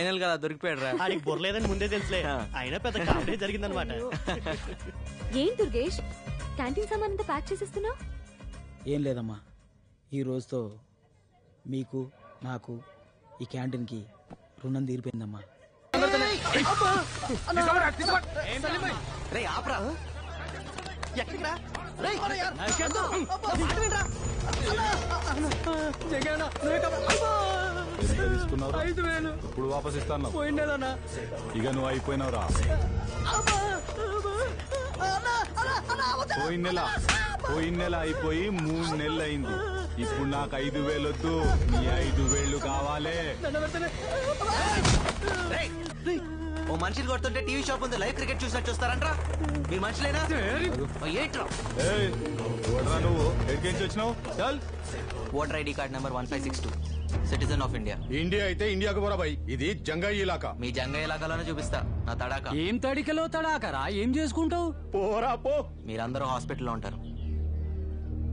Final గా దొరికిపోయాడు రా. ఆడికి బుర్రలేదని ముందే తెలుసులే, అయినా పెద్ద కామెడీ జరిగిందనమాట. ఏం దుర్గేష్ క్యాంటీన్ సామాన్ అంతా ప్యాక్ చేసేస్తున్నావు? ఏం లేదమ్మా, ఈ రోజుతో మీకు నాకు ఈ క్యాంటీన్కి రుణం తీరిపోయిందమ్మా. ఇప్పుడు వాపస్ ఇస్తాను. ఇక నువ్వు అయిపోయినావురా. పోయిన నెల అయిపోయి 3 నెలలు అయింది. ఇప్పుడు నాకు 5,000 వద్దు, నీ 5,000 కావాలి. ఓ మనిషిని కొడుతుంటే టీవీ షాప్ ఉంది, లైవ్ క్రికెట్ చూసినట్టు చూస్తారంట్రా. మీ మనుషులేనా ఏంట్రా? నువ్వు ఎక్కడికి వచ్చినావు? చల్. Voter ID card number 1562, citizen of India. India అయితే ఇండియాకు పోరా బాయ్, ఇది జంగాయి ఇలాకా. మీ జంగా ఇలాకాలోనే చూపిస్తా నా తడాక. ఏం తడికలో తడాకరా? ఏం చేసుకుంటావు? పోరా పో. మీరందరూ హాస్పిటల్లో ఉంటారు,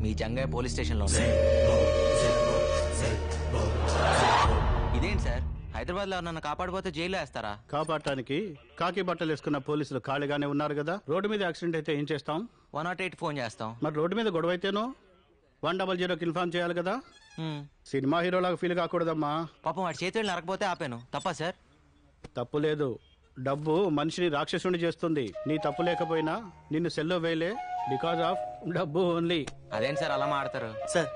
మీ జంగయ్య పోలీస్ స్టేషన్ లో ఉంటారు. ఇదేంటి సార్, హైదరాబాద్ లో నన్ను కాపాడిపోతే జైల్లో వేస్తారా? కాపాడటానికి కాకి బట్టలు వేసుకున్న పోలీసులు ఖాళీగానే ఉన్నారు కదా. రోడ్డు మీద యాక్సిడెంట్ అయితే ఏం చేస్తాం? 108 ఫోన్ చేస్తాం. మరి రోడ్డు మీద గొడవ అయితేనో 100కి ఇన్ఫార్మ్ చేయాలి కదా. సినిమా హీరోలాగా ఫీల్ కాకూడదమ్మా. పాపం వాడి చేతులు నరకపోతే ఆపాను, తప్పా సార్? తప్పు లేదు, డబ్బు మనిషిని రాక్షసుని చేస్తుంది. నీ తప్పు లేకపోయినా నిన్ను సెల్లో వేయలే, బికాస్ ఆఫ్ డబ్బు ఓన్లీ. అదేంటి సార్ అలా మాడతారు? సార్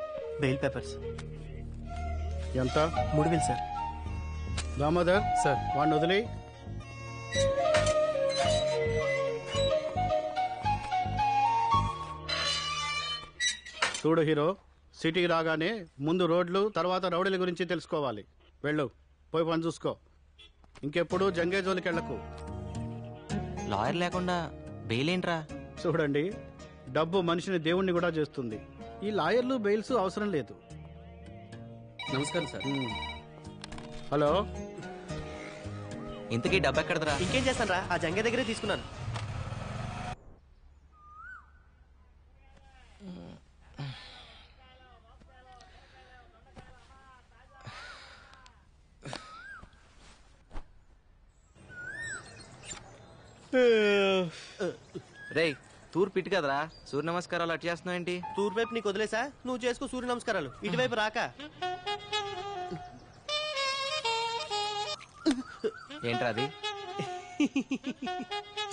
బెయిల్ పేపర్స్ ఎంత? 3,000 సార్. దామోదర్ సార్, వాడిని వదిలి. చూడు హీరో, సిటీకి రాగానే ముందు రోడ్లు, తర్వాత రౌడీల గురించి తెలుసుకోవాలి. వెళ్ళు, పోయి పని చూసుకో. ఇంకెప్పుడు జంగే జోలికి వెళ్ళకు. లాయర్ లేకుండా బెయిల్ ఏంట్రా? చూడండి, డబ్బు మనిషిని దేవుణ్ణి కూడా చేస్తుంది. ఈ లాయర్లు బెయిల్స్ అవసరం లేదు. నమస్కారం సార్. హలో, ఇంతకీ డబ్బు ఎక్కడదరా? ఇంకేం చేస్తాను రా, ఆ జంగ దగ్గరే తీసుకున్నాను. రే తూర్పు ఇటు కదరా, సూర్య నమస్కారాలు అటు చేస్తున్నావు ఏంటి? తూర్పు వైపు నీకు వదిలేసా, నువ్వు చేసుకో సూర్య నమస్కారాలు. ఇటువైపు రాక. ఏంట్రా అది?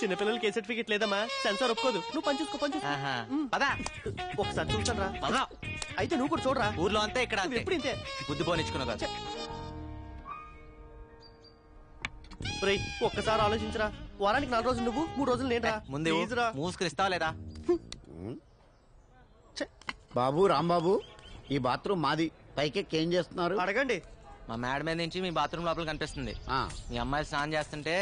చిన్నపిల్లలకి ఏ సర్టిఫికెట్ లేదమ్మా, సెన్సార్ ఒప్పుకోదు. నువ్వు పని చూసుకో, పని చూసుకో. పదా ఒకసారి చూస్తాను రా. అయితే నువ్వు కూడా చూడరా. ఊర్లో అంతే, ఇక్కడ ఎప్పుడు ఇంతే. బుద్ధి పోనిచ్చుకున్నావు కదా. ఒక్కసారి ఆలోచించరా, వారానికి 4 రోజులు నువ్వు, 3 రోజులు నేను రా. ముందే మూసుకునిస్తావా లేదా? బాబు, రాంబాబు, ఈ బాత్రూమ్ మాది. పైకెక్కి ఏం చేస్తున్నారు? అడగండి. మా మేడ మీద నుంచి మీ బాత్రూమ్ లోపల కనిపిస్తుంది. మీ అమ్మాయి స్నానం చేస్తుంటే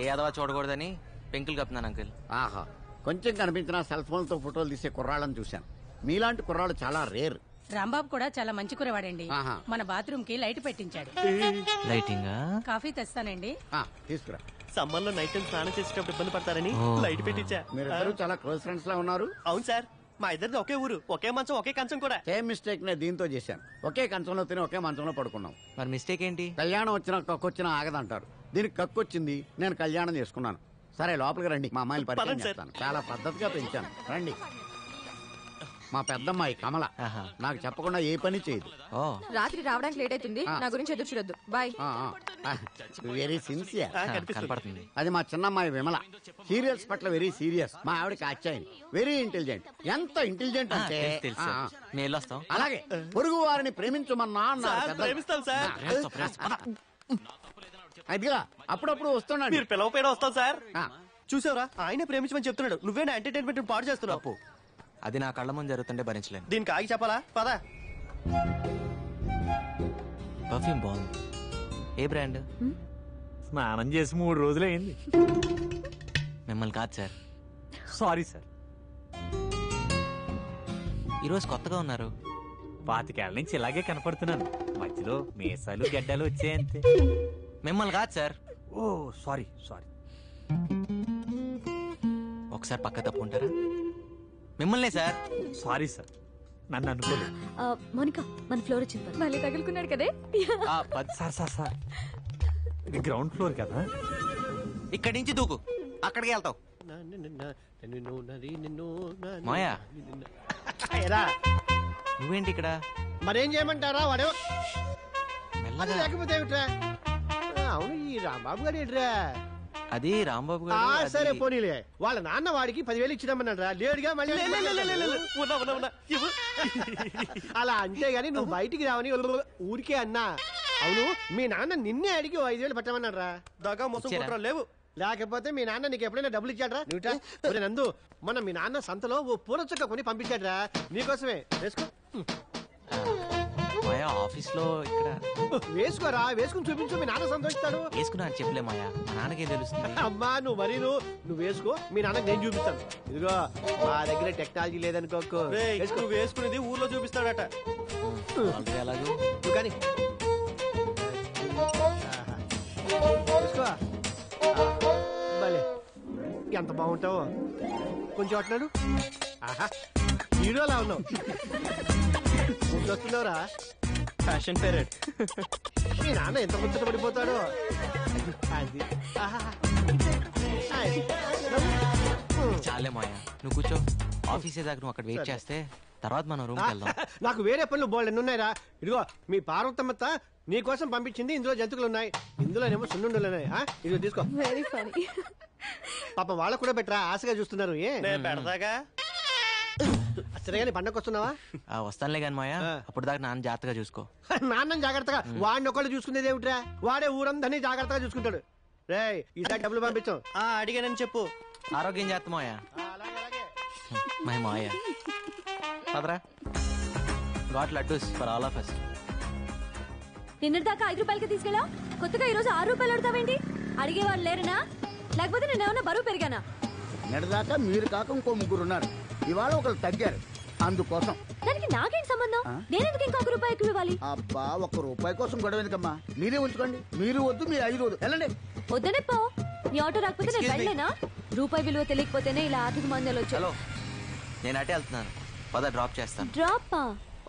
ఏ అదవా చూడకూడదని పెంకులు కప్పుతున్నాను అంకుల్. ఆహా, కొంచెం కనిపించినా సెల్ ఫోన్ తో ఫోటోలు తీసే కుర్రాళ్ళని చూశాను. మీలాంటి కుర్రాళ్ళు చాలా రేర్. రాంబాబు కూడా చాలా మంచి కురవాడండి. మన బాత్రూమ్ కి లైట్ పెట్టించాడు. లైటింగ్? కాఫీ తెస్తానండి. తీసుకురా. సమ్మర్ లో నైట్ టైం స్నానం చేసేటప్పుడు ఇబ్బంది పడతారని లైట్ పెట్టించా. మీరిద్దరు చాలా క్లోజ్ ఫ్రెండ్స్ లా ఉన్నారు. అవును సార్, మా ఇద్దరిది ఒకే ఊరు, ఒకే మంచం, ఒకే కంచం కూడా. సేమ్ మిస్టేక్ నే దీంతో చేశాను. ఒకే కంచంలో తిని ఒకే మంచంలో పడుకున్నాం. మరి మిస్టేక్ ఏంటి? కళ్యాణం వచ్చినా కక్కొచ్చినా ఆగదంటారు. దీనికి కక్కొచ్చింది, నేను కళ్యాణం చేసుకున్నాను. సరే లోపలికి రండి, మా అమ్మాయిని పరిచయం చేస్తాను. చాలా పద్ధతిగా పెంచాను. రండి. మా పెద్దమ్మాయి కమల, నాకు చెప్పకుండా ఏ పని చేయదు. రాత్రి రావడానికి లేట్ అవుతుంది, నా గురించి ఎదురు చూడొద్దు. బాయ్. Very sincere. అది మా చిన్నమ్మాయి విమల, సీరియల్స్ పట్ల వెరీ సీరియస్. మా ఆవిడకి ఆచార్య, వెరీ ఇంటెలిజెంట్. ఎంత ఇంటెలిజెంట్ అంటే అలాగే పొరుగు వారిని ప్రేమించమన్నా అదిగా అప్పుడప్పుడు వస్తున్నాడు. మీరు పిలవపోయినా వస్తాం సార్. చూసావరా, ఆయనే ప్రేమించమని చెప్తున్నాడు, నువ్వేనా ఎంటర్టైన్మెంట్ పాడు చేస్తున్నావు. అది నా కళ్ళ ముందు జరుగుతుంటే భరించలేను. దీనికి ఆగి చెప్పాలా? పదా. పర్ఫ్యూమ్ బాగుంది. ఏ బ్రాండ్? స్నానం చేసి 3 రోజులైంది. మిమ్మల్ని కాదు సార్. Sorry sir. ఈరోజు కొత్తగా ఉన్నారు. 25 ఏళ్ల నుంచి ఇలాగే కనపడుతున్నాను. మధ్యలో మీసాలు గడ్డాలు వచ్చాయంతే. మిమ్మల్ని కాదు సార్. ఓ సారీ సారీ. ఒకసారి పక్క తప్పుకుంటారా? మిమ్మల్నే సార్. సారీ సార్, నన్ను అనుకోలేదు. మోనికా, మన ఫ్లోర్ వచ్చింది. మళ్ళీ తగులుకున్నాడు కదే. సార్ సార్ సార్ ఇది గ్రౌండ్ ఫ్లోర్ కదా. ఇక్కడి నుంచి దూకు, అక్కడికి వెళ్తావు. మాయా ఎరా నువ్వేంటి ఇక్కడ? మరేం చేయమంటారా వాడు మెల్లగా. లేకపోతే ఏమిట్రా? అవును ఈ రాంబాబు గారు ఏంట్రా? అది రాంబాబు ఆ, గారు. అది- సరే పోనీలే. వాళ్ళ నాన్న వాడికి 10,000 ఇచ్చినామన్నాడు రా. లేడుగా మళ్ళీ అలా అంటే గాని నువ్వు బయటికి రావని ఊరికే అన్నా. అవును మీ నాన్న నిన్నే అడిగి 5,000 పెట్టమన్నాడు రా. దగా మోసం ఇచ్చారా? కుట్రలు లేవు. లేకపోతే మీ నాన్న నీకు ఎప్పుడైనా డబ్బులు ఇచ్చాడ్రా? నువ్వుటా ఒరే నందు, మొన్న మీ నాన్న సంతలో ఓ పూల చుక్క కొని పంపించాడ్రా నీకోసమే. వేసుకో మాయా ఆఫీస్ లో ఇక్కడ వేసుకోరా, వేసుకుని చూపించు, మీ నాన్న సంతోషిస్తాడు. వేసుకున్నా అని చెప్పలే మాయా, మా నాన్నకేం తెలుస్తుంది? అమ్మా నువ్వు మరీ నువ్వు వేసుకో, మీ నాన్నకి నేను చూపిస్తాను. ఇదిగో మా దగ్గర టెక్నాలజీ లేదనుకోకు. నువ్వు వేసుకునేది ఊర్లో చూపిస్తాడట. ఆల్రెడీ ఎలాగో నువ్వు కానీ వేసుకో. భలే ఎంత బాగుంటావో. కొంచెం అట్నాడు. ఆహా హీరోలా ఉన్నావు. వస్తున్నావురా ఫ్యాషన్ పేరెడ్. మీ నాన్న ఎంత ముచ్చట పడిపోతాడో. అది ఆహా. చాలే మాయా, నువ్వు కూర్చో. ఆఫీస్ దాకా నువ్వు అక్కడ వెయిట్ చేస్తే తర్వాత మనం రూమ్కి వెళ్దాం. నాకు వేరే పనులు బోల్డ్ ఎన్ని ఉన్నాయిరా. ఇదిగో మీ పార్వతమ్మత్త నీకోసం పంపించింది. ఇందులో జంతువులు ఉన్నాయి, ఇందులోనేమో సున్నుండలు ఉన్నాయి. ఇదిగో తీసుకో. Very funny. పాప వాళ్ళకు కూడా పెట్టరా, ఆశగా చూస్తున్నారు. ఏ పెడతాగా సరే కానీ పండగ వస్తున్నావా? వస్తానులే కానీ మాయా, అప్పుడు దాకా నాన్న జాగ్రత్తగా చూసుకో. నాన్న జాగ్రత్తగా. వాడిని ఒకళ్ళు చూసుకునేది ఏమిట్రా? వాడే ఊరందరినీ జాగ్రత్తగా చూసుకుంటాడు. రే ఈసారి డబ్బులు పంపించాం. అడిగానని చెప్పు. ఆరోగ్యం చేస్తా మాయా. మై మాయా పదరా. Got laddoos for all of us. నిన్నటిదాకా 5 రూపాయలకి తీసుకెళ్ళా, కొత్తగా ఈ రోజు 6 రూపాయలు అడతావేంటి? అడిగేవాళ్ళు లేరనా? లేకపోతే నేను ఏమన్నా బరువు పెరిగానా? నిన్నటిదాకా మీరు కాక ఇంకో 3 ఉన్నారు, ఇవాళ ఒకరు తగ్గారు, అందుకోసం. దానికి నాకేం సంబంధం? నేనెందుకు ఇంకా 1 రూపాయి ఎక్కువ ఇవ్వాలి? అబ్బా 1 రూపాయి కోసం గొడవ ఎందుకమ్మా? మీరే ఉంచుకోండి. మీరు వద్దు, మీరు 5 వద్దు. వెళ్ళండి. వద్దనే పో. నీ ఆటో రాకపోతే నేను వెళ్ళలేనా? రూపాయి విలువ తెలియకపోతేనే ఇలా ఆర్థిక మాంద్యాలు వచ్చాయి. హలో, నేను అటే వెళ్తున్నాను, పద డ్రాప్ చేస్తాను. డ్రాప్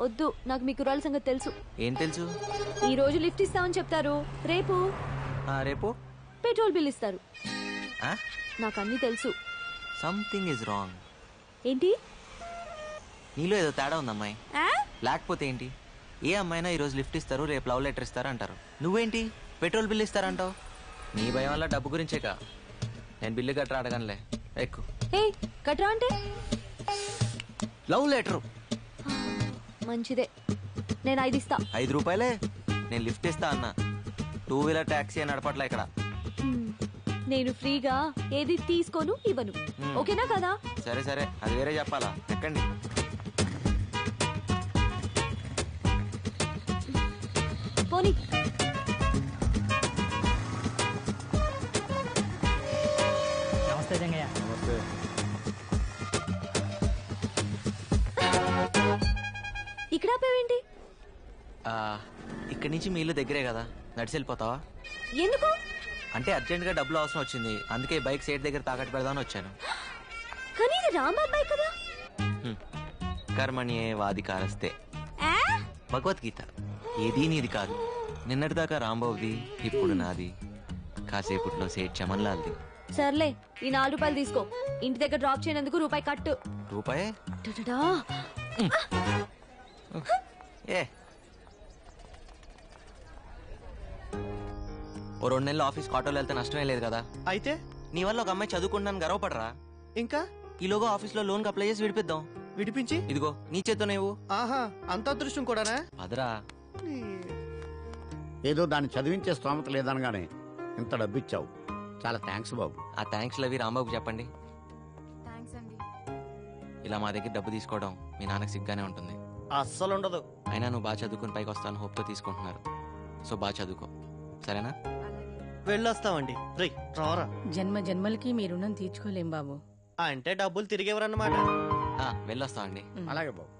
వద్దు, నాకు మీ కుర్రాళ్ళ సంగతి తెలుసు. ఏం తెలుసు? ఈ రోజు లిఫ్ట్ ఇస్తామని చెప్తారు, రేపు రేపు పెట్రోల్ బిల్ ఇస్తారు. నాకు అన్ని తెలుసు. Something is wrong. ఏంటి? నీలో ఏదో తేడా ఉంది అమ్మాయి. లేకపోతే ఏంటి? ఏ అమ్మాయినా ఈ రోజు లిఫ్ట్ ఇస్తారు, రేపు లవ్ లెటర్ ఇస్తారు అంటారు. నువ్వేంటి పెట్రోల్ బిల్ ఇస్తారంటావు? నీ భయం వల్ల డబ్బు గురించేకా. నేను బిల్లు కట్టరా అడగనులే, ఎక్కు. ఏ కట్రా అంటే? లవ్ లెటర్ మంచిదే, నేను 5 ఇస్తా. 5 రూపాయలే? నేను లిఫ్ట్ ఇస్తా అన్నా. 2 వీలర్ టాక్సీ నడపట్లే ఇక్కడ. నేను ఫ్రీగా ఏది తీసుకోను ఇవ్వను, ఓకేనా కదా? సరే సరే, అది వేరే చెప్పాలా. ఎక్కండి. పోనీ. నమస్తే జంగయ్య. నమస్తే. ఇక్కడ ఆపేవేంటి? ఇక్కడి నుంచి మీ ఇల్లు దగ్గరే కదా, నడిచి వెళ్ళిపోతావా? ఎందుకు? అంటే అర్జెంట్ గా డబ్బులు అవసరం వచ్చింది, అందుకే బైక్ సైడ్ దగ్గర తాకట్టు పెడదామని వచ్చాను. కానీ ఇది రాంబాబాయ్ కదా. కర్మణ్యే వాదికారస్తే. భగవద్గీత. ఏదీ నీది కాదు. నిన్నటిదాకా రాంబాబుది, ఇప్పుడు నాది, కాసేపుట్లో సేట్ చమన్లాల్ది. సర్లే, ఈ 4 రూపాయలు తీసుకో. ఇంటి దగ్గర డ్రాప్ చేయనందుకు రూపాయి కట్టు. రూపాయే? టటటా. ఏ ఓ 2 నెలలు ఆఫీస్ ఆటోలో వెళ్తే నష్టమే లేదు కదా. అయితే నీ వల్ల ఒక అమ్మాయి చదువుకుంటాను గర్వపడరా? ఇంకా ఈలోగా ఆఫీస్ లో లోన్ అప్లై చేసి విడిపిద్దాం. విడిపించి? ఇదిగో నీ చేత్తో నువ్వు. ఆహా, అంత అదృష్టం కూడానా? పదరా. ఏదో దాన్ని చదివించే స్తోమత లేదనగానే ఇంత డబ్బిచ్చావు, చాలా థ్యాంక్స్ బాబు. ఆ థ్యాంక్స్ లవి రాంబాబుకి చెప్పండి. ఇలా మా దగ్గర డబ్బు తీసుకోవడం మీ నాన్నకి సిగ్గానే ఉంటుంది. అస్సలు ఉండదు. అయినా నువ్వు బాగా చదువుకుని పైకి వస్తాను హోప్ తో తీసుకుంటున్నారు. సో బాగా చదువుకో, సరేనా? వెళ్ళొస్తామండి. రేయ్ రారా. జన్మ జన్మలకి మీ రుణం తీర్చుకోలేం బాబు. అంటే డబ్బులు తిరిగేవరన్నమాట. వెళ్ళొస్తామండి. అలాగే బాబు.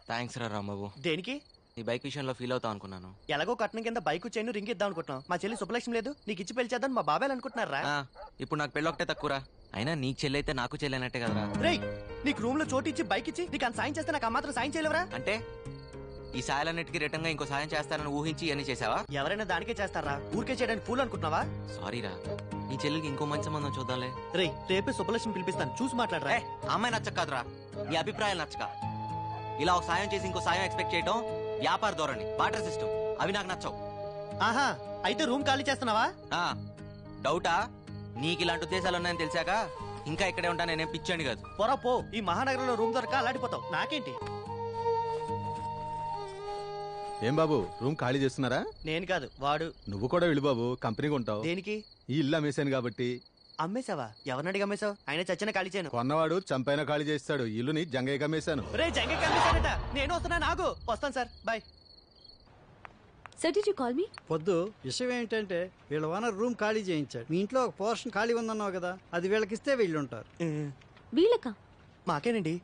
థ్యాంక్స్ రా రాంబాబు. దేనికి? నీ బైక్ విషయంలో ఫీల్ అవుతావు అనుకున్నాను. ఎలాగో కట్నం కింద బైక్ చైన్ రింగ్ ఇద్దాం అనుకుంటున్నాం. మా చెల్లి శుభలక్ష్మి లేదు, నీకు ఇచ్చి పెళ్లి చేద్దాం మా బాబాయ్ అనుకుంటున్నారా? ఇప్పుడు నాకు పెళ్ళి ఒకటే తక్కువరా. అయినా నీకు చెల్లి అయితే నాకు చెల్లెనట్టే కదరా. రేయ్ నీకు రూమ్ లో చోటు ఇచ్చి బైక్ ఇచ్చి నీకు అంత సాయం చేస్తే నాకు ఆ మాత్రం సాయం చేయలేవరా? అంటే ఈ సాయాలన్నిటికీ రిటర్న్ గా ఇంకో సాయం చేస్తారని ఊహించి ఇవన్నీ చేసావా? ఎవరైనా దానికే చేస్తారా? ఊరికే చేయడానికి పూలు అనుకుంటున్నావా? సారీరా, నీ చెల్లికి ఇంకో మంచి సంబంధం చూద్దాంలే. రేపే సుబ్బలక్ష్మి పిలిపిస్తాను, చూసి మాట్లాడరా. అమ్మాయి నచ్చక కాదురా, నీ అభిప్రాయాలు నచ్చక. ఇలా ఒక సాయం చేసి ఇంకో సాయం ఎక్స్పెక్ట్ చేయడం వ్యాపార ధోరణి, బాటర్ సిస్టమ్. అవి నాకు నచ్చవు. ఆహా, అయితే రూమ్ ఖాళీ చేస్తున్నావా? డౌటా? నీకు ఇలాంటి ఉద్దేశాలు ఉన్నాయని తెలిసాక ఇంకా ఇక్కడే ఉంటా. నేనేం పిచ్చాను కాదు. పొరా పో, ఈ మహానగరంలో రూమ్ దొరక అలాడిపోతావు. నాకేంటి? ఏం బాబు, రూమ్ ఖాళీ చేస్తున్నారా? నేను కాదు, వాడు. నువ్వు కూడా వెళ్ళు బాబు, కంపెనీగా ఉంటావు. దేనికి? ఈ ఇల్లు అమ్మేశాను కాబట్టి. అమ్మేశావా? ఎవరిని అడిగి అమ్మేశావు? ఆయన చచ్చిన ఖాళీ చేయను. కొన్నవాడు చంపైనా ఖాళీ చేస్తాడు. ఇల్లుని జంగయ్యకి అమ్మేశాను. రే జంగయ్యకి అమ్మేశాడట. నేను వస్తున్నా, నాగు వస్తాను sir, bye. Sir, did you call me? పొద్దు విషయం ఏంటంటే వీళ్ళ ఓనర్ రూమ్ ఖాళీ చేయించాడు. మీ ఇంట్లో ఒక పోర్షన్ ఖాళీ ఉందన్నావు కదా, అది వీళ్ళకిస్తే వీళ్ళుంటారు. వీళ్ళకా? మాకేనండి.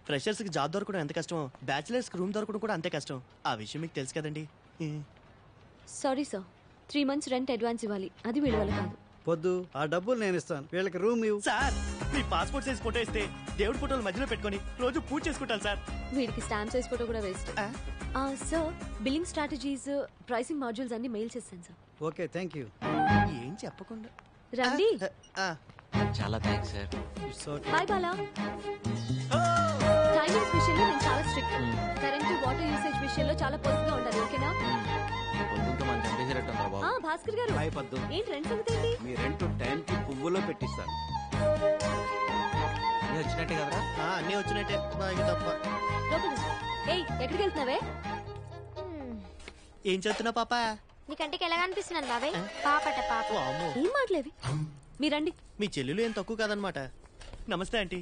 ఫ్రెషర్స్ కి జాబ్ దొరకడం ఎంత కష్టమో, బ్యాచిలర్స్ కి రూమ్ దొరకడం కూడా అంతే కష్టం. ఆ విషయం మీకు తెలుసు కదండి. Sorry sir, 3 months rent advance ఇవ్వాలి. అది వీళ్ళ వల్ల కాదు. పొద్దు ఆ డబ్బులు నేను ఇస్తాను, వీళ్ళకి రూమ్ ఇవ్వు. సార్, మీ పాస్పోర్ట్ సైజ్ ఫోటో ఇస్తే దేవుడి ఫోటోలు మధ్యలో పెట్టుకొని రోజు పూజ చేసుకుంటాను సార్. వీడికి స్టాంప్ సైజ్ ఫోటో కూడా waste. Sir, billing strategies, pricing modules అన్ని మెయిల్ చేస్తాను సార్. Okay, thank you. ఏం చెప్పకుండా రండి. చాలా thanks sir. Bye Bala. Timings విషయంలో నేను చాలా స్ట్రిక్ట్. కరెంట్ వాటర్ యూసేజ్ విషయంలో చాలా పొదుపుగా ఉండాలి. ఓకేనా? భాస్కర్ గారు, ఏంటి రెంట్ సంగతి ఏంటి? మీ రెంట్ టైం కి పువ్వులో పెట్టిస్తాను. వచ్చినట్టే కదరా? అన్నీ వచ్చినట్టే, బాగా తప్ప. ఏయ్, ఎక్కడికి వెళ్తున్నావే? ఏం చెప్తున్నా పాప? నీ కంటికి ఎలా అనిపిస్తున్నాను బాబాయ్? పాపట పాప. ఏం మాట్లేవి? మీరండి. మీ చెల్లెలు ఏం తక్కువ కాదనమాట. నమస్తే aunty.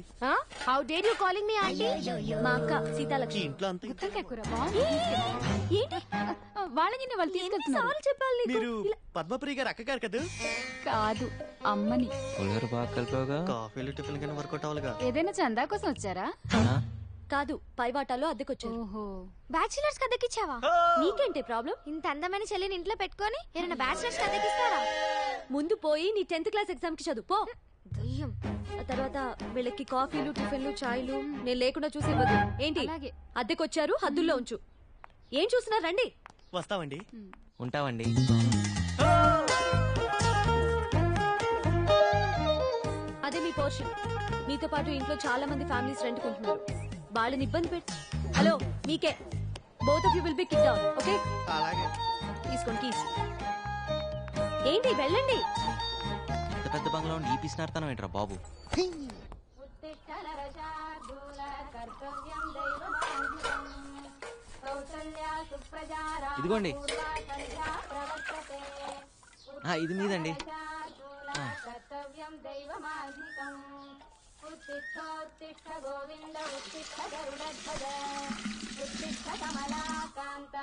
How dare you calling me aunty? మా అక్క సీతాలక్ష్మి. ఇంట్లో అంతా ఏంటి వాళ్ళని వాళ్ళు తీసుకెళ్తున్నారు? చెప్పాలి మీరు పద్మప్రియ గారు అక్క గారు కదా? కాదు, అమ్మని. కాఫీలు టిఫిన్ కానీ వర్కౌట్ అవ్వాలిగా. ఏదైనా చందా కోసం వచ్చారా? కాదు, పైవాటాలో అద్దెకొచ్చారు. బ్యాచిలర్స్ కి అద్దెకిచ్చావా? నీకేంటి ప్రాబ్లం? ఇంత అందమైన చెల్లిని ఇంట్లో పెట్టుకొని ఏమైనా బ్యాచిలర్స్ కి అద్దెకిస్తారా? ముందు పోయి నీ 10th క్లాస్ ఎగ్జామ్ కి చదువు పో. దయ్యం. ఆ తర్వాత వీళ్ళకి కాఫీలు, టిఫిన్లు, చాయ్లు నేను లేకుండా చూసి ఇవ్వదు. ఏంటి అద్దెకొచ్చారు, హద్దుల్లో ఉంచు. ఏం చూస్తున్నారు? రండి. వస్తామండి. ఉంటామండి. అదే మీ పోర్షన్. మీతో పాటు ఇంట్లో చాలా మంది ఫ్యామిలీస్ రెంట్ కొంటున్నారు. వాళ్ళని ఇబ్బంది పెట్టి. హలో, మీకే. Both of you will be kicked out. Okay? అలాగే. తీసుకోండి కీస్. ఏంటి, వెళ్ళండి. పెద్ద బంగ్లా ఉండి ఈ పిసినార్తనం ఏంట్రా బాబు? ఇదిగోండి, ఇది మీదండి.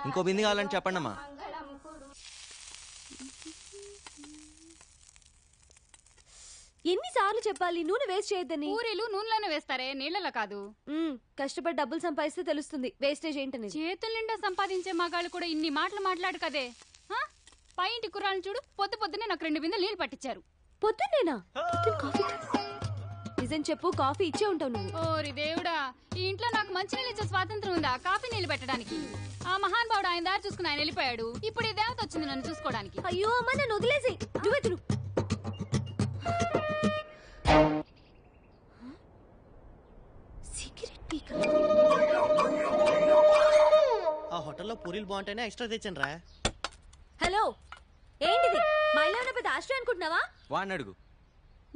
ఇంకో బింది కావాలని చెప్పండి అమ్మా. ఎన్నిసార్లు చెప్పాలి నూనె వేస్ట్ చేయొద్దని? పూరీలు నూనెలోనే వేస్తారే, నీళ్ళలో కాదు. కష్టపడి డబ్బులు సంపాదిస్తే తెలుస్తుంది వేస్టేజ్ ఏంటని. చేతుల నిండా సంపాదించే మగాళ్ళు కూడా ఇన్ని మాటలు మాట్లాడు కదే. పై ఇంటి కుర్రాలను చూడు, పొద్దున్నే నాకు 2 బిందెలు నీళ్లు పట్టించారు. పొద్దున్నేనా? నిజం చెప్పు, కాఫీ ఇచ్చే ఉంటావు నువ్వు. ఓరి దేవుడా, ఈ ఇంట్లో నాకు మంచి నీళ్ళు ఇచ్చే స్వాతంత్రం ఉందా కాఫీ నీళ్లు పెట్టడానికి? ఆ మహాన్ బావుడు ఆయన దారి చూసుకుని ఆయన వెళ్ళిపోయాడు. ఇప్పుడు ఈ దేవత వచ్చింది నన్ను చూసుకోవడానికి. అయ్యో అమ్మ, నన్ను వదిలేసి నువ్వెదురు. ఆ హోటల్లో పూరీలు బాగుంటాయనే ఎక్స్ట్రా తెచ్చాను రా. హలో, ఏంటిది? మా ఇల్లు ఏమైనా పెద్ద ఆశ్రయం అనుకుంటున్నావా? వాడిని అడుగు.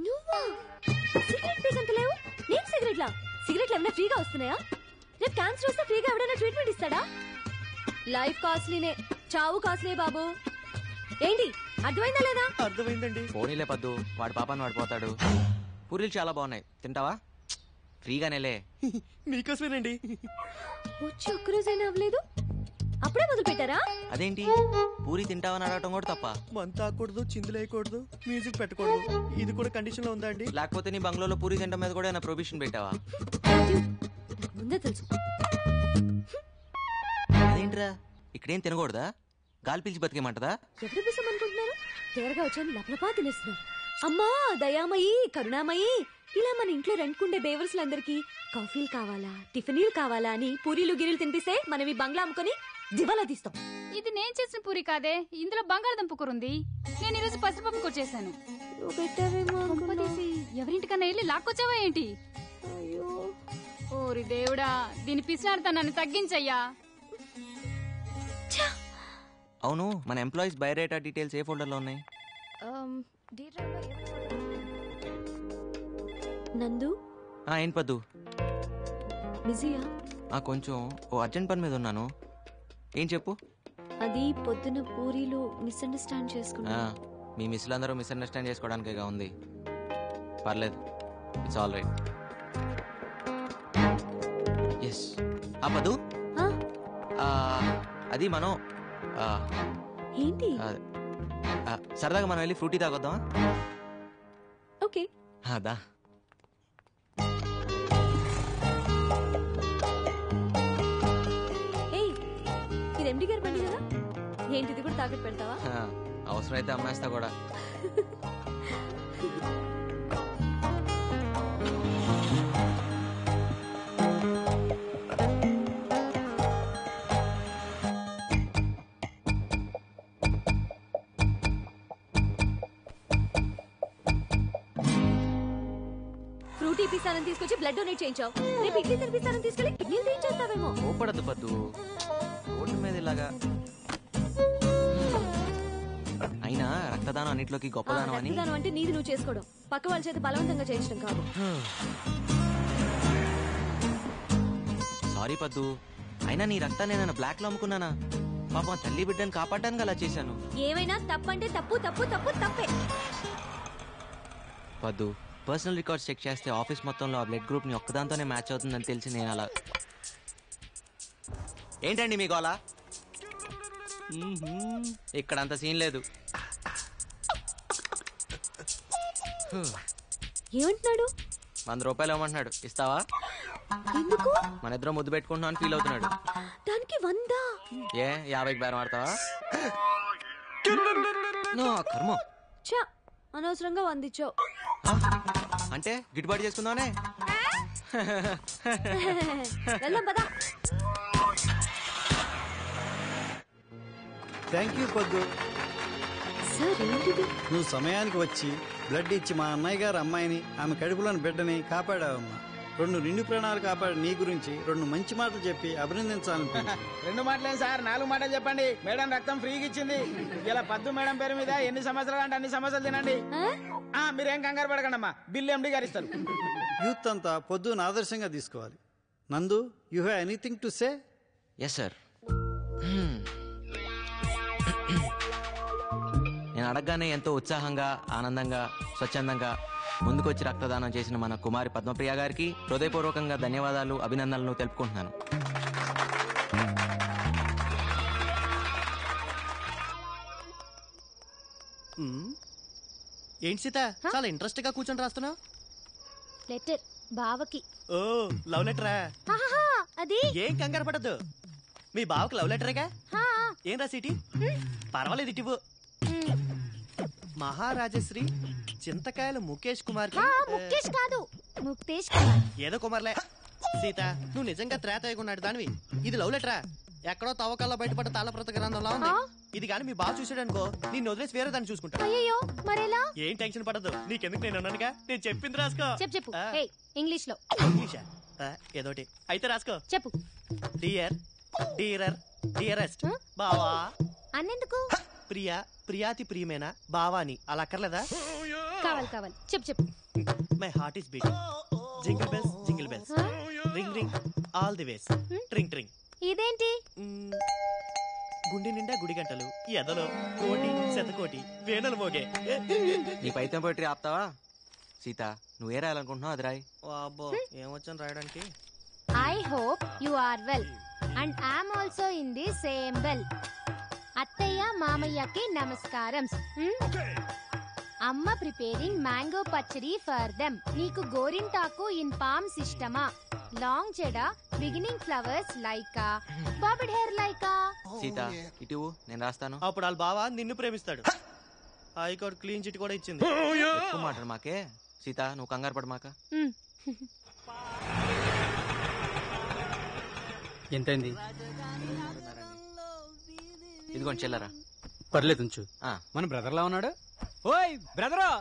నువ్వా? సిగరెట్ పీసంత లేవు. నేను సిగరెట్లా? సిగరెట్లు ఏమైనా ఫ్రీగా వస్తున్నాయా? రేపు క్యాన్సర్ వస్తే ఫ్రీగా ఎవడైనా ట్రీట్మెంట్ ఇస్తాడా? లైఫ్ కాస్ట్లీనే, చావు కాస్ట్లీ బాబు. ఏంటి, అర్థమైందా లేదా? అర్థమైందండి. పోనీలే పద్దు, వాడి పాపాన్ని వాడు పోతాడు. పూరీలు చాలా బాగున్నాయి, తింటావా? ఫ్రీగానేలే. మీకోసమేనండి. వచ్చి ఒక్కరోజైనా అవ్వలేదు, అప్పుడే మొదలు పెట్టారా? అదేంటి, పూరి తింటావని అడగటం కూడా తప్ప? మంత ఆకూడదు, చిందులేయకూడదు, మ్యూజిక్ పెట్టకూడదు, ఇది కూడా కండిషన్ లో ఉందా అండి? లేకపోతే నీ బంగ్లాలో పూరి తింటం మీద కూడా ప్రొబిషన్ పెట్టావా? ముందే తెలుసు. అదేంట్రా, ఇక్కడేం తినకూడదా? గాలి పీల్చి బతికేమంటదా? ఎప్పుడు పిసం అనుకుంటున్నారు? తేరగా వచ్చాను, లపలపా తినేస్తున్నారు. అమ్మా దయామయి, కరుణామయి, ఇలా మన ఇంట్లో రెంట్కుండే బేవర్స్లందరికీ కాఫీలు కావాలా, టిఫిన్లు కావాలా అని పూరీలు గిరీలు తినిపిస్తే మనం ఈ బంగ్లా అమ్ముకొని దివాలా తీస్తాం. ఇది నేను చేసిన పూరి కాదే, ఇందులో బంగాళదుంప కూర ఉంది. నేను ఈరోజు పసిపప్పు కూర చేశాను. ఎవరింటికన్నా వెళ్ళి లాక్కొచ్చావా ఏంటి? ఓరి దేవుడా, దీని పిసినారుతనాన్ని తగ్గించయ్యా. అవును, మన ఎంప్లాయీస్ బయోడేటా డీటెయిల్స్ ఏ ఫోల్డర్ లో ఉన్నాయి? నందు ఏం పద్దు? బిజీయా? కొంచెం ఓ అర్జెంట్ పని మీద ఉన్నాను. ఏం చెప్పు. అది పొద్దున పూరీలు మిస్అండర్స్టాండ్ చేసుకున్నా. మీ మిస్లు అందరూ మిస్అండర్స్టాండ్ చేసుకోవడానికేగా ఉంది. పర్లేదు, ఇట్స్ ఆల్ రైట్. ఎస్ పద్దు, అది మనం ఏంటి సరదాగా మనం వెళ్ళి ఫ్రూటీ తాగొద్దామా? ఓకే అదా. ఇది ఎండి గారి బండి కదా, ఏంటిది కూడా తాకట్టు పెడతావా? అవసరమైతే అమ్మేస్తా కూడా. ఫ్రూటీ పిస్తానని తీసుకొచ్చి బ్లడ్ డొనేట్ చేయించావు. రేపు ఇడ్లీ తినిపిస్తానని తీసుకెళ్ళి కిడ్నీలు తీయించేస్తావేమో. కోపడద్దు పద్దు, ఓటు మీద ఇలాగా. అయినా రక్తదానం అన్నిట్లోకి గొప్పదానం అని. రక్తదానం అంటే నీది నువ్వు చేసుకోవడం, పక్క వాళ్ళ చేత బలవంతంగా చేయించడం కాదు. సారీ పద్దు, అయినా నీ రక్తాన్ని నేను బ్లాక్ లో అమ్ముకున్నానా? పాపం తల్లి బిడ్డను కాపాడడానికి అలా చేశాను. ఏమైనా తప్పంటే తప్పు తప్పు తప్పు తప్పే. పద్దు, పర్సనల్ రికార్డ్స్ చెక్ చేస్తే ఆఫీస్ మొత్తంలో ఆ బ్లడ్ గ్రూప్ ని ఒక్కదాంతోనే మ్యాచ్ అవుతుందని తెలిసి నేను అలా. ఏంటండి మీ గోలా? ఇక్కడ అంత సీన్ లేదు. ఏమంటున్నాడు? 100 రూపాయలు ఇవ్వమంటున్నాడు, ఇస్తావా? ఎందుకు? మన ఇద్దరం ముద్దు పెట్టుకుంటున్నాం అని ఫీల్ అవుతున్నాడు. దానికి 100? 50కి బేరం ఆడతావా? కర్మ. అనవసరంగా 100 ఇచ్చావు. అంటే గిట్టుబాటు చేసుకుందామనే. వెళ్దాం పదా. థ్యాంక్ యూ పొద్దు. నువ్వు సమయానికి వచ్చి బ్లడ్ ఇచ్చి మా అన్నయ్య గారు అమ్మాయిని, ఆమె కడుపులోని బిడ్డని కాపాడావమ్మా. 2 నిండు ప్రాణాలు కాపాడి నీ గురించి 2 మంచి మాటలు చెప్పి అభినందించాలనిపించింది. 2 మాటలేదు సార్, 4 మాటలు చెప్పండి. మేడం రక్తం ఫ్రీగా ఇచ్చింది. ఇలా పద్దు మేడం పేరు మీద ఎన్ని సంవత్సరాలు అంటే అన్ని సంవత్సరాలు తినండి. మీరేం కంగారు పడకండి అమ్మా, బిల్లు ఎండి గారు ఇస్తారు. యూత్ అంతా పొద్దున ఆదర్శంగా తీసుకోవాలి. Nandu, you have anything to say? Yes sir. నేను అడగగానే ఎంతో ఉత్సాహంగా, ఆనందంగా, స్వచ్ఛందంగా ముందుకొచ్చి రక్తదానం చేసిన మన కుమారి పద్మప్రియ గారికి హృదయపూర్వకంగా ధన్యవాదాలు, అభినందనలు తెలుపుకుంటున్నాను. ఏంటి సీత, చాలా ఇంట్రెస్ట్ గా కూర్చొని రాస్తున్నావు? లెటర్ బావకి. ఓ, లవ్ లెటరా? అది ఏం కంగారు పడద్దు, మీ బావకి లవ్ లెటరేగా. ఏం రాసిటి? పర్వాలేదు, ఇటు మహారాజశ్రీ చింతకాయల ముఖేష్ కుమార్. ముఖేష్ కాదు, ముక్తేష్ కుమార్. ఏదో కుమార్లే. సీత, నువ్వు నిజంగా త్రేతయ్యకున్నాడు దానివి. ఇది లవ్ లెటరా? ఎక్కడో తవ్వకాల్లో బయటపడ్డ తాళప్రత గ్రంథంలో ఉంది. ఇది కానీ మీ బావ చూసాడనుకో, నిన్ను వదిలేసి వేరే దాన్ని చూసుకుంటా. అయ్యో, మరెలా? ఏం టెన్షన్ పడదు, నీకెందుకు, నేను అన్నానుగా. నేను చెప్పింది రాసుకో. చెప్పు. ఇంగ్లీష్ లో. ఇంగ్లీషా? ఏదోటి అయితే రాసుకో. చెప్పు. డియర్, డియరర్, డియరెస్ట్ బావా. అన్నెందుకు? ప్రియా, ప్రియాతి ప్రియమేనా బావాని, అలా అక్కర్లేదా? కావాలి. చెప్పు. My heart is beating. Jingle bells, jingle bells, ring ring all the ways, ట్రింగ్ ట్రింగ్. ఇదేంటి? గుండె నిండా గుడి గంటలు, ఎదలో కోటి శతకోటి వేణులు మోగే. నీ పైతం పోయిటరీ ఆపుతావా? సీత, నువ్వే రాయాలనుకుంటున్నావు, అది రాయి. అబ్బో, ఏమొచ్చాను రాయడానికి. I hope you are well and I'm also in the same well. అత్తయ్య మామయ్యకి నమస్కారం. అమ్మ preparing mango pachadi for them. నీకు గోరింటాకు ఇన్ పామ్స్ ఇష్టమా? లాంగ్ చెడ, బిగినింగ్ ఫ్లవర్స్ లైకా, బాబిడ్ హెయిర్ లైకా. సీత, ఇటు నేను రాస్తాను. అప్పుడు వాళ్ళ బావ నిన్ను ప్రేమిస్తాడు. హైకోర్టు క్లీన్ చిట్ కూడా ఇచ్చింది. ఎక్కువ మాట్లాడు మాకే. సీత, నువ్వు కంగారు పడు మాక. ఎంతైంది? ఇదిగోండి చిల్లరా. పర్లేదు ఉంచు. మన బ్రదర్లా ఉన్నాడు. ఓయ్ బ్రదరు,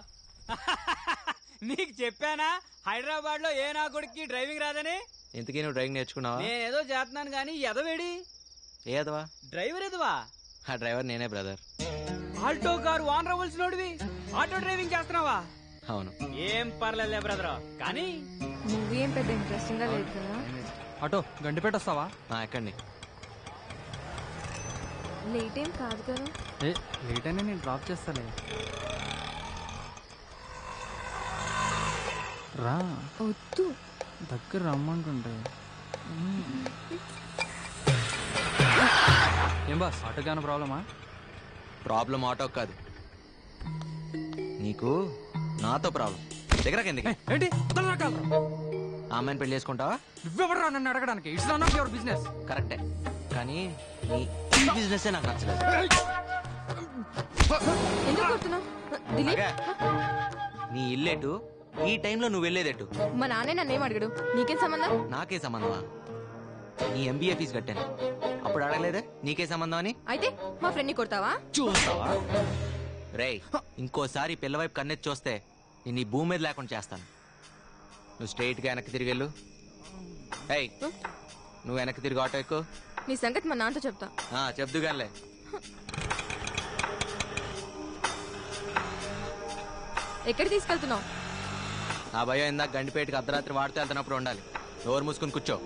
నీకు చెప్పానా హైదరాబాద్ లో ఏ నా కొడుక్కి డ్రైవింగ్ రాదని? ఇంతకీ నువ్వు డ్రైవింగ్ నేర్చుకున్నావా? నేనేదో చేస్తున్నాను గానీ ఎదవేడి. ఏ ఎదవా? డ్రైవర్ ఎదవా? ఆ డ్రైవర్ నేనే బ్రదర్. ఆల్టో కారు వాన్ రవల్స్ నోడివి ఆటో డ్రైవింగ్ చేస్తున్నావా? అవును. ఏం పర్లేదులే బ్రదర్, కానీ మూవీ ఏం పెద్ద ఇంట్రెస్టింగ్ గా లేదు కదా. ఆటో గండిపేట వస్తావా? ఎక్కండి. లేట్ ఏం కాదు కదా. లేట్ అయినా నేను డ్రాప్ చేస్తాలే. రా. వద్దు. దగ్గర రమ్మంటుంటే. ఏం బాస్, ఆటోకి ఏమైనా ప్రాబ్లమా? ప్రాబ్లం ఆటో కాదు, నీకు నాతో ప్రాబ్లం. దగ్గర ఏంటి ఆ అమ్మాయిని పెళ్లి చేసుకుంటావా? నువ్వెవడరా నన్ను అడగడానికి? It's not your business. కరెక్టే, కానీ నీ బిజినెస్ నాకు నచ్చలేదు. ఎందుకు కొడుతున్నావు? నీ ఇల్లేటు, ఈ టైంలో నువ్వు వెళ్ళేదేటు? మా నాన్నే నన్నేం అడగడు. నీకేం సంబంధం? నాకే సంబంధమా? నీ ఎంబీఏ ఫీజు కట్టాను, అప్పుడు అడగలేదే నీకే సంబంధం అని? అయితే మా ఫ్రెండ్ ని కొడతావా? చూస్తావా? రేయ్, ఇంకోసారి పిల్లవైపు కన్నెత్తి చూస్తే నేను ఈ భూమి మీద లేకుండా చేస్తాను. నువ్వు స్ట్రైట్ గా వెనక్కి తిరిగి వెళ్ళు. ఏయ్, నువ్వు వెనక్కి తిరిగి ఆటో ఎక్కు. నీ సంగతి మా నాన్నతో చెప్తా. చెప్దుగానిలే. ఎక్కడ తీసుకెళ్తున్నావు? ఆ భయం ఇందాక గండిపేటకి అర్ధరాత్రి వాడితే వెళ్తున్నప్పుడు ఉండాలి. డోర్ మూసుకుని కూర్చో.